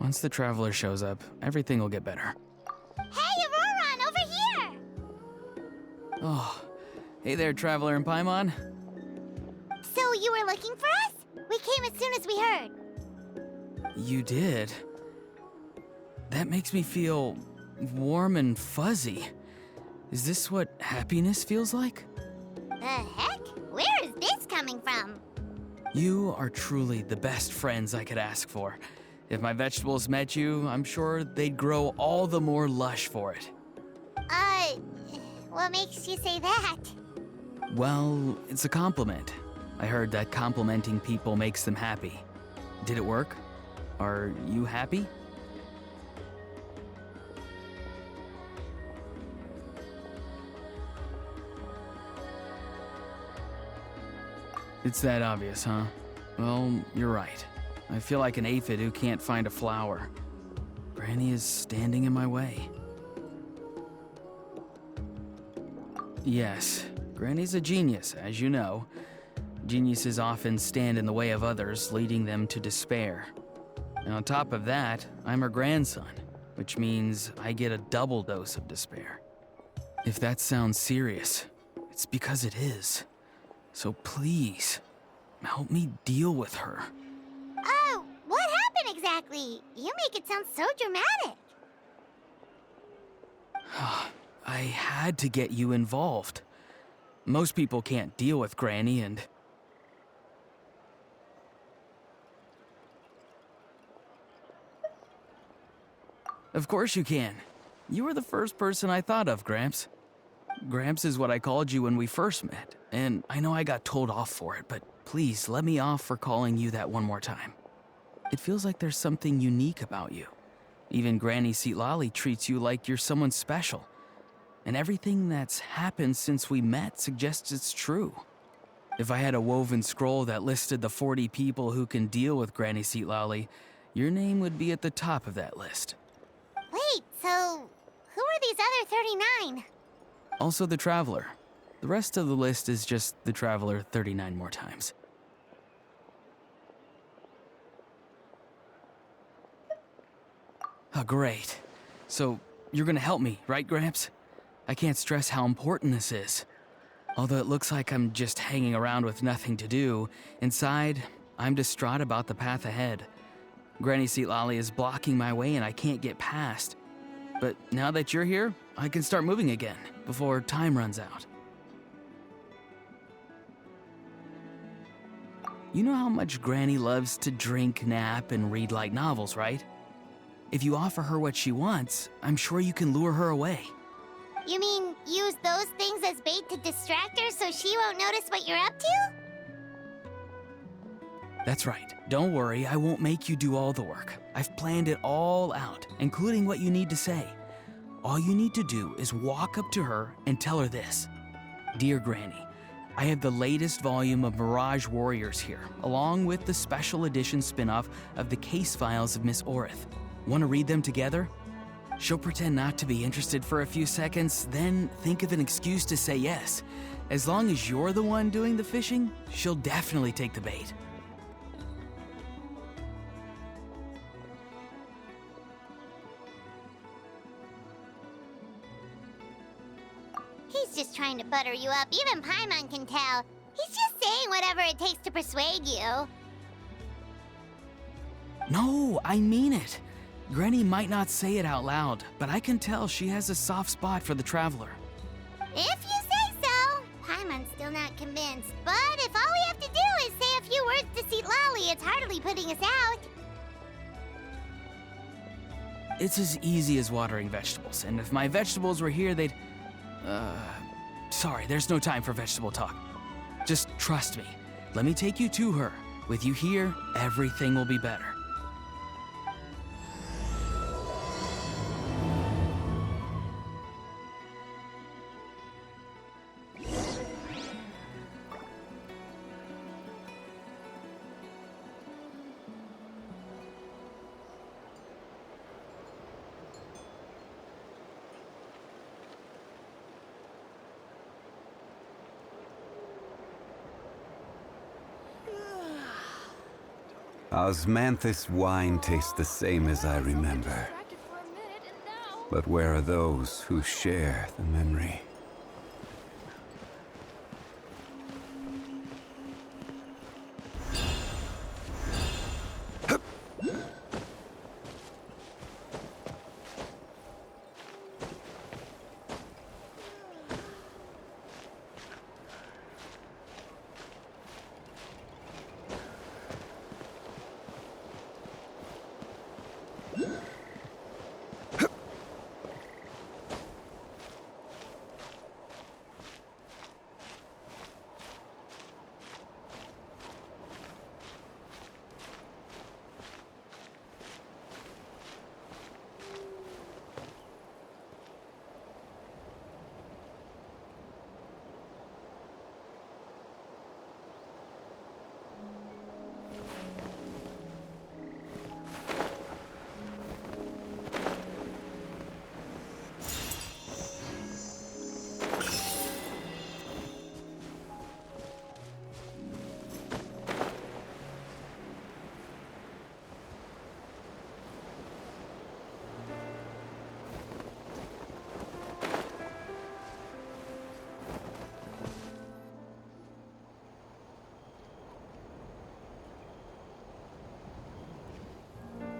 Once the traveler shows up, everything will get better. Hey, Auroron, over here! Oh, hey there, traveler in Paimon. So you were looking for us? We came as soon as we heard. You did? That makes me feel warm and fuzzy. Is this what happiness feels like? The heck? Where is this coming from? You are truly the best friends I could ask for. If my vegetables met you, I'm sure they'd grow all the more lush for it. What makes you say that? Well, it's a compliment. I heard that complimenting people makes them happy. Did it work? Are you happy? It's that obvious, huh? Well, you're right. I feel like an aphid who can't find a flower. Granny is standing in my way. Yes, Granny's a genius, as you know. Geniuses often stand in the way of others, leading them to despair. And on top of that, I'm her grandson, which means I get a double dose of despair. If that sounds serious, it's because it is. So please, help me deal with her. Oh, what happened exactly? You make it sound so dramatic. I had to get you involved. Most people can't deal with Granny and... Of course you can. You were the first person I thought of, Gramps. Gramps is what I called you when we first met, and I know I got told off for it, but please let me off for calling you that one more time. It feels like there's something unique about you. Even Granny Seatlali treats you like you're someone special. And everything that's happened since we met suggests it's true. If I had a woven scroll that listed the 40 people who can deal with Granny Seatlali, your name would be at the top of that list. Wait, so who are these other 39? Also the Traveler. The rest of the list is just the Traveler 39 more times. Oh, great. So, you're gonna help me, right, Gramps? I can't stress how important this is. Although it looks like I'm just hanging around with nothing to do, inside, I'm distraught about the path ahead. Granny Seatlali is blocking my way and I can't get past. But now that you're here, I can start moving again, before time runs out. You know how much Granny loves to drink, nap, and read light novels, right? If you offer her what she wants, I'm sure you can lure her away. You mean use those things as bait to distract her so she won't notice what you're up to? That's right. Don't worry, I won't make you do all the work. I've planned it all out, including what you need to say. All you need to do is walk up to her and tell her this. Dear Granny, I have the latest volume of Mirage Warriors here, along with the special edition spin-off of the case files of Miss Orith. Want to read them together? She'll pretend not to be interested for a few seconds, then think of an excuse to say yes. As long as you're the one doing the fishing, she'll definitely take the bait. He's just trying to butter you up. Even Paimon can tell. He's just saying whatever it takes to persuade you. No, I mean it. Granny might not say it out loud, but I can tell she has a soft spot for the Traveler. If you say so. Paimon's still not convinced, but if all we have to do is say a few words to Seatlali, it's hardly putting us out. It's as easy as watering vegetables, and if my vegetables were here, they'd... Sorry, there's no time for vegetable talk. Just trust me. Let me take you to her. With you here, everything will be better. Osmanthus wine tastes the same as I remember. But where are those who share the memory?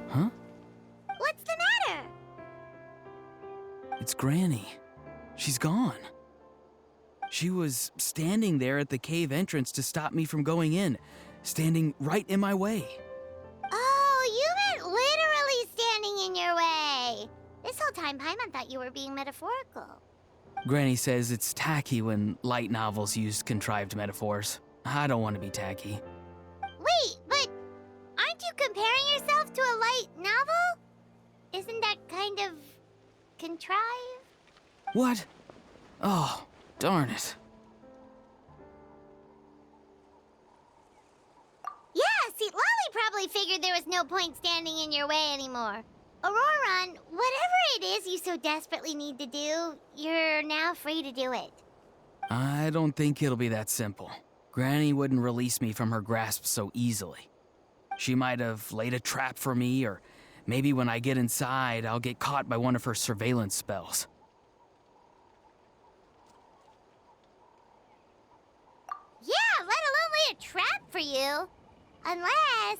Huh? What's the matter? It's Granny. She's gone. She was standing there at the cave entrance to stop me from going in, standing right in my way. Oh, you meant literally standing in your way. This whole time, Paimon thought you were being metaphorical. Granny says it's tacky when light novels use contrived metaphors. I don't want to be tacky. Wait, but aren't you comparing yourself to a light novel? Isn't that kind of contrived? What? Oh, darn it. Yeah, see, Lolly probably figured there was no point standing in your way anymore. Auroron, whatever it is you so desperately need to do, you're now free to do it. I don't think it'll be that simple. Granny wouldn't release me from her grasp so easily. She might have laid a trap for me, or maybe when I get inside, I'll get caught by one of her surveillance spells. Yeah, let alone lay a trap for you. Unless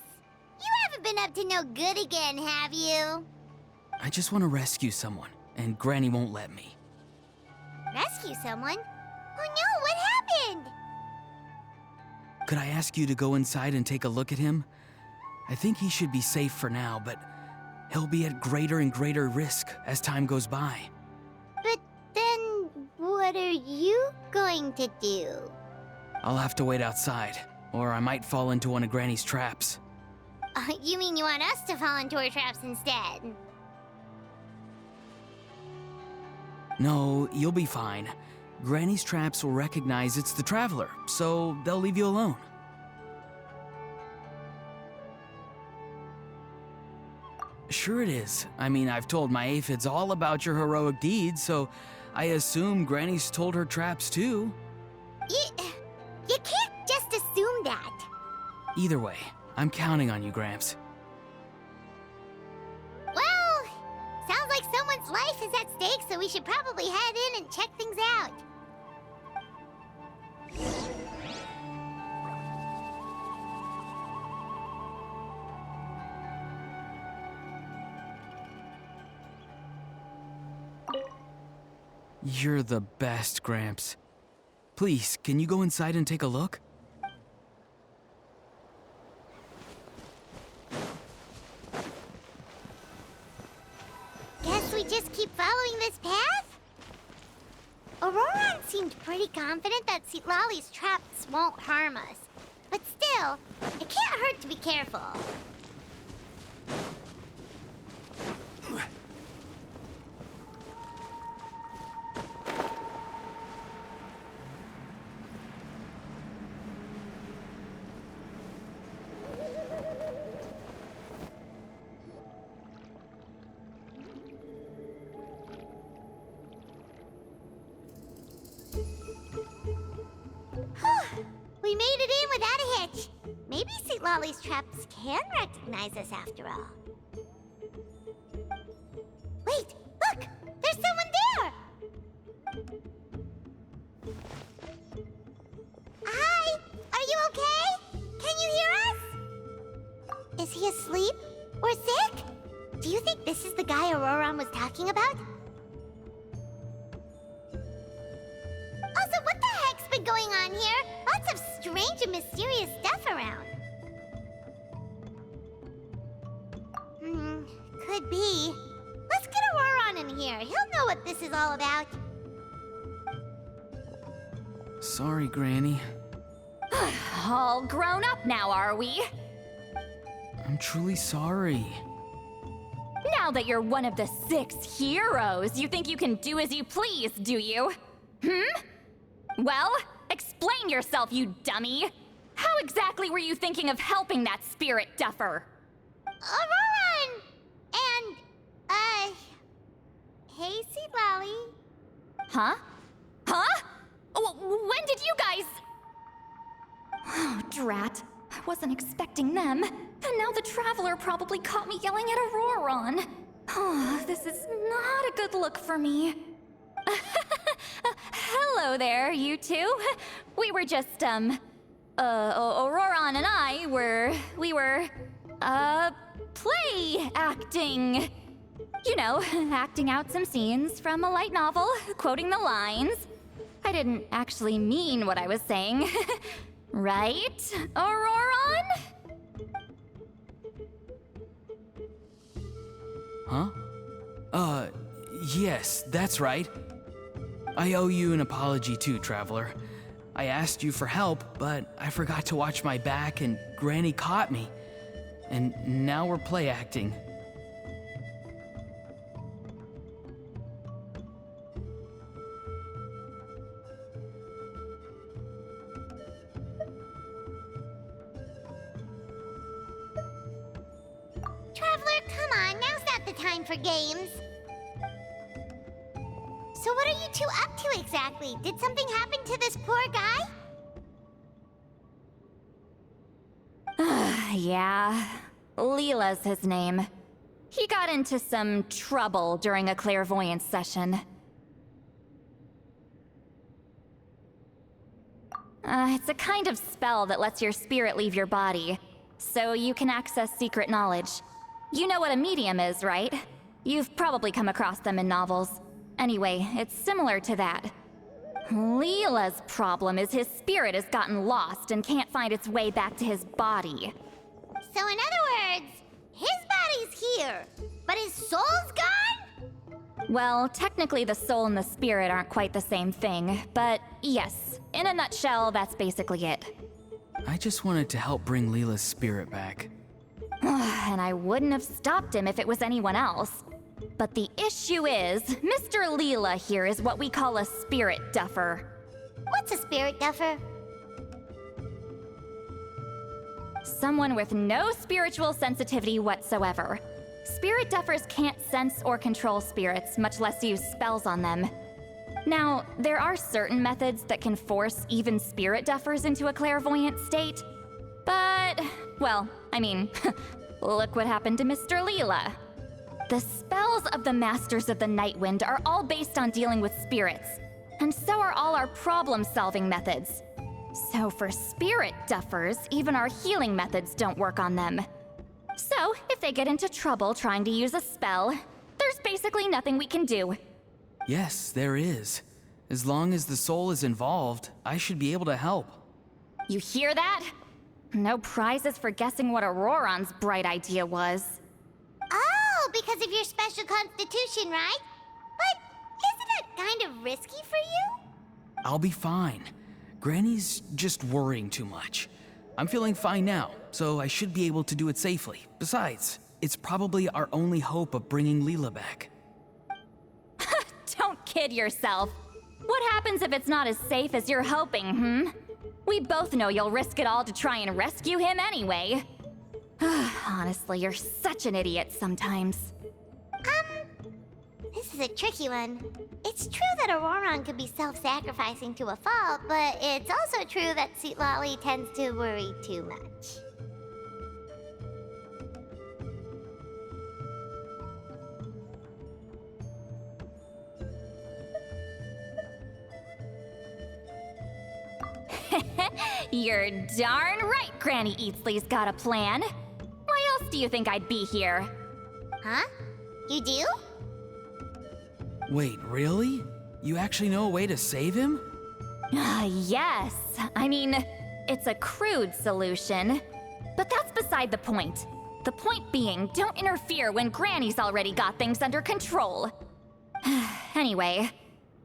you haven't been up to no good again, have you? I just want to rescue someone, and Granny won't let me. Rescue someone? Oh no, what happened? Could I ask you to go inside and take a look at him? I think he should be safe for now, but he'll be at greater and greater risk as time goes by. But then, what are you going to do? I'll have to wait outside, or I might fall into one of Granny's traps. You mean you want us to fall into her traps instead? No, you'll be fine. Granny's traps will recognize it's the Traveler, so they'll leave you alone. Sure it is. I mean, I've told my aphids all about your heroic deeds, so I assume Granny's told her traps too. You can't just assume that. Either way, I'm counting on you, Gramps. Well, sounds like someone's life is at stake, so we should probably head in and check things out. You're the best, Gramps. Please, can you go inside and take a look? Guess we just keep following this path? Auroron seemed pretty confident that Lolly's traps won't harm us. But still, it can't hurt to be careful. We made it in without a hitch. maybe Sweet Lolly's traps can recognize us after all. Wait, look! There's someone there! Hi! Are you okay? Can you hear us? Is he asleep? Or sick? Do you think this is the guy Auroron was talking about? Also, what the heck's been going on here? Lots of strange and mysterious stuff around. Could be. Let's get Auroron in here. He'll know what this is all about. Sorry, Granny. All grown up now, are we? I'm truly sorry. Now that you're one of the 6 heroes, you think you can do as you please, do you? Well, explain yourself, you dummy! How exactly were you thinking of helping that spirit duffer? Auroron! And, hey, Sweet Lolly. Huh? Huh? When did you guys... Oh, drat. I wasn't expecting them. And now the Traveler probably caught me yelling at Auroron. Oh, this is not a good look for me. Hello there, you two. We were just, Auroron and I we were, play acting. You know, acting out some scenes from a light novel, quoting the lines. I didn't actually mean what I was saying. Right, Auroron? Huh? Yes, that's right. I owe you an apology too, Traveler. I asked you for help, but I forgot to watch my back and Granny caught me. And now we're play acting. Traveler, come on, now's not the time for games. So what are you two up to exactly? Did something happen to this poor guy? Yeah, Leela's his name. He got into some trouble during a clairvoyance session. It's a kind of spell that lets your spirit leave your body, so you can access secret knowledge. You know what a medium is, right? You've probably come across them in novels. Anyway, it's similar to that. Leela's problem is his spirit has gotten lost and can't find its way back to his body. So in other words, his body's here, but his soul's gone? Well, technically the soul and the spirit aren't quite the same thing, but yes, in a nutshell, that's basically it. I just wanted to help bring Leela's spirit back. And I wouldn't have stopped him if it was anyone else. But the issue is, Mr. Leela here is what we call a spirit duffer. What's a spirit duffer? Someone with no spiritual sensitivity whatsoever. Spirit duffers can't sense or control spirits, much less use spells on them. Now, there are certain methods that can force even spirit duffers into a clairvoyant state. But, well, I mean, look what happened to Mr. Leela. The spells of the Masters of the Nightwind are all based on dealing with spirits, and so are all our problem-solving methods. So for spirit duffers, even our healing methods don't work on them. So, if they get into trouble trying to use a spell, there's basically nothing we can do. Yes, there is. As long as the soul is involved, I should be able to help. You hear that? No prizes for guessing what Auroron's bright idea was. Oh, because of your special constitution, right? But isn't it kind of risky for you? I'll be fine. Granny's just worrying too much. I'm feeling fine now, so I should be able to do it safely. Besides, it's probably our only hope of bringing Leela back. Don't kid yourself. What happens if it's not as safe as you're hoping, We both know you'll risk it all to try and rescue him anyway. Honestly, you're such an idiot sometimes. This is a tricky one. It's true that Auroron could be self-sacrificing to a fault, but it's also true that Sweet Lolly tends to worry too much. You're darn right Granny Eatsley's got a plan. Why else do you think I'd be here? Huh? You do? Wait, really? You actually know a way to save him? Yes. I mean, it's a crude solution. But that's beside the point. The point being, don't interfere when Granny's already got things under control. Anyway,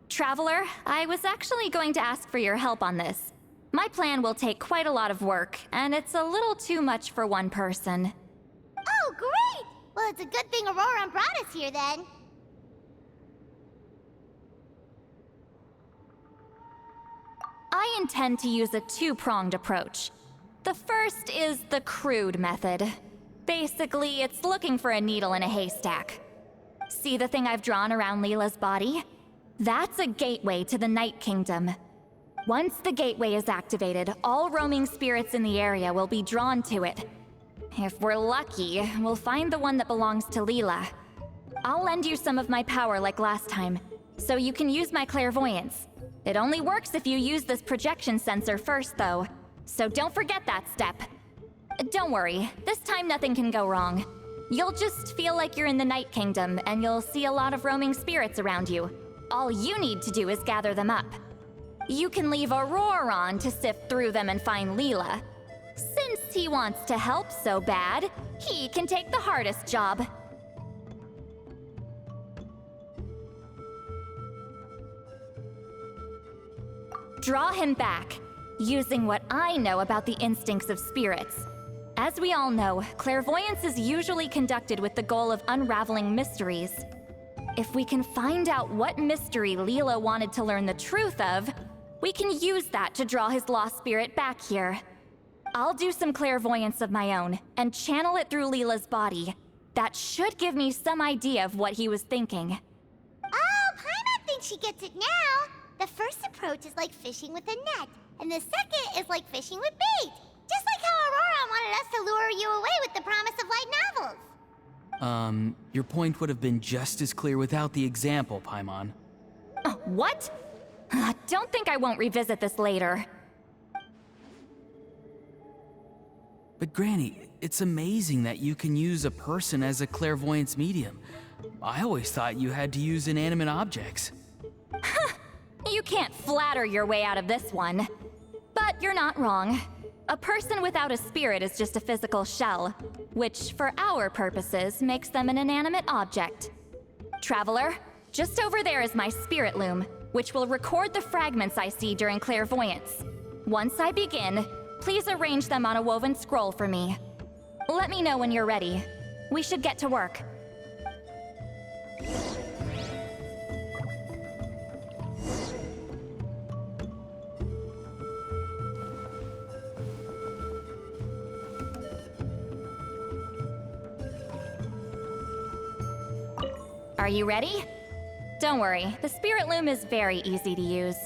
Traveler, I was actually going to ask for your help on this. My plan will take quite a lot of work, and it's a little too much for one person. Oh, great! Well, it's a good thing Aurora brought us here then. I intend to use a two-pronged approach. The first is the crude method. Basically, it's looking for a needle in a haystack. See the thing I've drawn around Leela's body? That's a gateway to the Night Kingdom. Once the gateway is activated, all roaming spirits in the area will be drawn to it. If we're lucky, we'll find the one that belongs to Leela. I'll lend you some of my power like last time, so you can use my clairvoyance. It only works if you use this projection sensor first, though, so don't forget that step. Don't worry, this time nothing can go wrong. You'll just feel like you're in the Night Kingdom, and you'll see a lot of roaming spirits around you. All you need to do is gather them up. You can leave Aurora on to sift through them and find Leela. Since he wants to help so bad, he can take the hardest job. Draw him back, using what I know about the instincts of spirits. As we all know, clairvoyance is usually conducted with the goal of unraveling mysteries. If we can find out what mystery Leela wanted to learn the truth of, we can use that to draw his lost spirit back here. I'll do some clairvoyance of my own and channel it through Leela's body. That should give me some idea of what he was thinking. Oh, Paimon thinks she gets it now. The first approach is like fishing with a net, and the second is like fishing with bait. Just like how Aurora wanted us to lure you away with the promise of light novels. Your point would have been just as clear without the example, Paimon. What? Don't think I won't revisit this later. But Granny, it's amazing that you can use a person as a clairvoyance medium. I always thought you had to use inanimate objects. You can't flatter your way out of this one. But you're not wrong. A person without a spirit is just a physical shell, which, for our purposes, makes them an inanimate object. Traveler, just over there is my spirit loom, which will record the fragments I see during clairvoyance. Once I begin, please arrange them on a woven scroll for me. Let me know when you're ready. We should get to work. Are you ready? Don't worry, the spirit loom is very easy to use.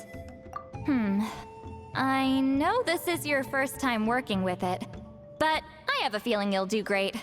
I know this is your first time working with it, but I have a feeling you'll do great.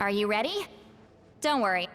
Are you ready? Don't worry.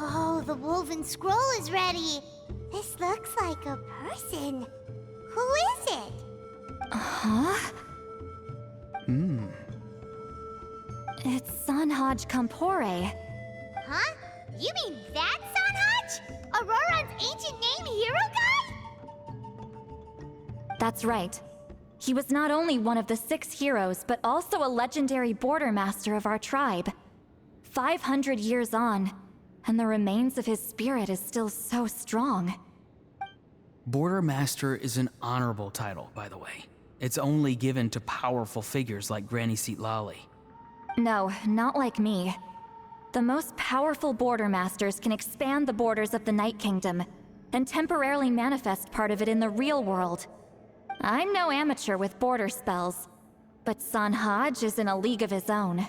Oh, the woven scroll is ready. This looks like a person. Who is it? Huh? It's Sanhaj Kampore. Huh? You mean that Sanhaj? Auroran's ancient name hero guy? That's right. He was not only one of the 6 heroes, but also a legendary border master of our tribe. 500 years on, and the remains of his spirit is still so strong. Border Master is an honorable title, by the way. It's only given to powerful figures like Granny Seatlali. No, not like me. The most powerful border masters can expand the borders of the Night Kingdom and temporarily manifest part of it in the real world. I'm no amateur with border spells, but Sanhaj is in a league of his own.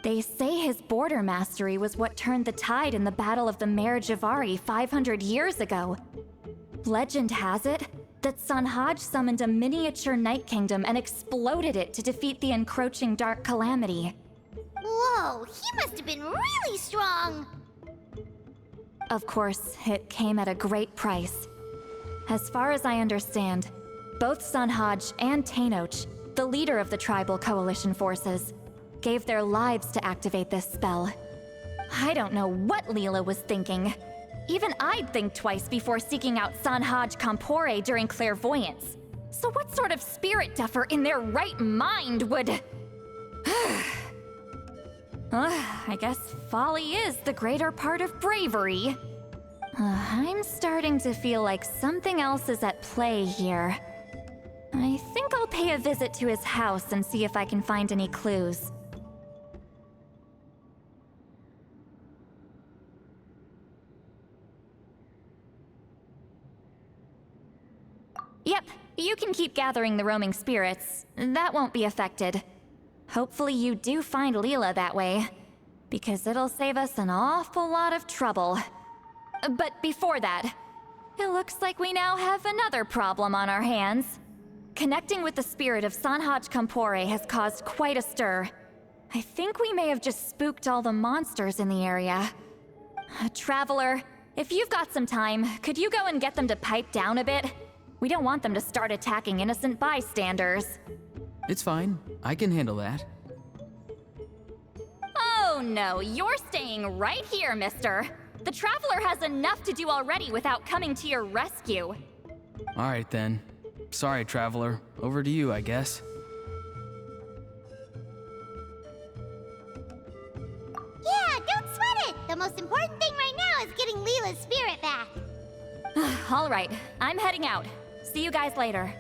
They say his border mastery was what turned the tide in the Battle of the Mare Javari 500 years ago. Legend has it that Sanhaj summoned a miniature Night Kingdom and exploded it to defeat the encroaching Dark Calamity. Whoa, he must have been really strong. Of course, it came at a great price. As far as I understand, both Sanhaj and Tainoch, the leader of the tribal coalition forces, gave their lives to activate this spell. I don't know what Leela was thinking. Even I'd think twice before seeking out Sanhaj Kampore during clairvoyance. So what sort of spirit duffer in their right mind would... I guess folly is the greater part of bravery. I'm starting to feel like something else is at play here. I think I'll pay a visit to his house and see if I can find any clues. Yep, you can keep gathering the roaming spirits. That won't be affected. Hopefully you do find Leela that way, because it'll save us an awful lot of trouble. But before that, it looks like we now have another problem on our hands. Connecting with the spirit of Sanhaj Kampore has caused quite a stir. I think we may have just spooked all the monsters in the area. Traveler, if you've got some time, could you go and get them to pipe down a bit? We don't want them to start attacking innocent bystanders. It's fine. I can handle that. Oh no, you're staying right here, mister. The Traveler has enough to do already without coming to your rescue. All right then. Sorry, Traveler. Over to you, I guess. Yeah, don't sweat it. The most important thing right now is getting Leela's spirit back. All right, I'm heading out. See you guys later.